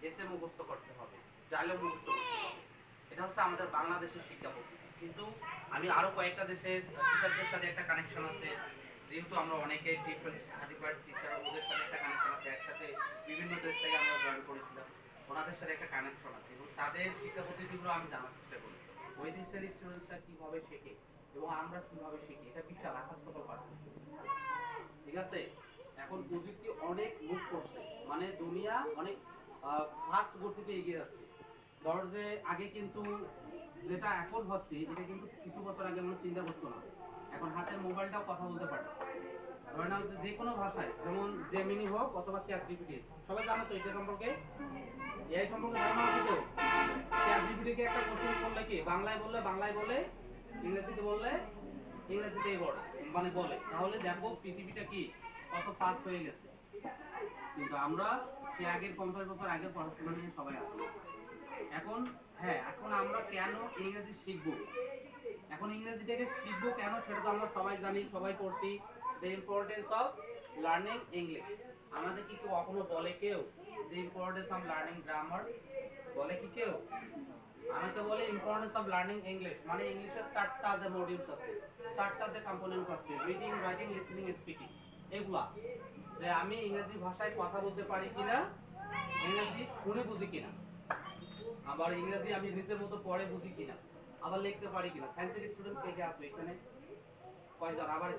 এসে মুখস্থ করতে হবে, জানলে মুখস্থ করতে হবে। এটা হচ্ছে আমাদের বাংলাদেশের শিক্ষা পদ্ধতি। কিন্তু আমি আরো কয়েকটা দেশের টিচারদের সাথে একটা কানেকশন আছে, যেহেতু আমরা অনেকে ডিফারেন্ট সার্টিফাইড টিচার, ওদের সাথে একটা কানেকশন আছে, একসাথে বিভিন্ন দেশ থেকে আমরা জয়েন করেছিলাম, ওনাদের সাথে একটা কানেকশন আছে এবং তাদের শিক্ষা পদ্ধতিগুলো আমি জানার চেষ্টা করি। ওই দেশের স্টুডেন্টসরা কিভাবে শেখে এবং আমরা কিভাবে শিখি, এটা বিশাল আকাশতল পার্থক্য। ঠিক আছে, এখন প্রযুক্তি অনেক মুভ করছে, মানে দুনিয়া অনেক ফাস্ট গতিতে এগিয়ে যাচ্ছে। ধর যে আগে কিন্তু যেটা এখন হচ্ছে, এটা কিন্তু কিছু বছর আগে আমরা চিন্তা করতো না। এখন হাতের মোবাইলটাও কথা বলতে পারে। ধরে নাও যে কোনো ভাষায়, যেমন জেমিনি হোক অথবা চ্যাট জিপিটি, সবাই জানো তো এটা সম্পর্কে, এআই সম্পর্কে ধারণা আছে তো। চ্যাট জিপিটি কে একটা কোশ্চেন করলে কি বাংলায় বললে বাংলায় বলে, ইংরেজিতে বললে ইংরেজিতেই বলে, মানে বলে। তাহলে দেখো পৃথিবীটা কি কত ফাস্ট হয়ে গেছে। কিন্তু আমরা সে আগের 50 বছর আগের পড়াশোনা নিয়ে সবাই আছি। এখন হ্যাঁ, এখন আমরা কেন ইংরেজি শিখবো, এখন ইংরেজিটাকে শিখবো কেন সেটা তো আমরা সবাই জানি, সবাই পড়ছি। The importance of learning English. আমাদের কি কেউ কখনো বলে কেউ যে ইম্পর্টেন্স অফ লার্নিং গ্রামার, বলে কি কেউ? আমাকে বলে ইম্পর্টেন্স অফ লার্নিং ইংলিশ, মানে ইংলিশের 4টা যে মডিউলস আছে, 4টা যে কম্পোনেন্টস আছে, রিডিং, রাইটিং, লিসেনিং, স্পিকিং, এগুলা, যে আমি ইংরেজি ভাষায় কথা বলতে পারি কিনা, ইংরেজি শুনে বুঝি কিনা, আবার ইংরেজি আমি নিজের মতো পড়ে বুঝি কিনা, আবার লিখতে পারি কিনা। সায়েন্সের স্টুডেন্টস কে কে আছে এখানে, কয়জন? আবার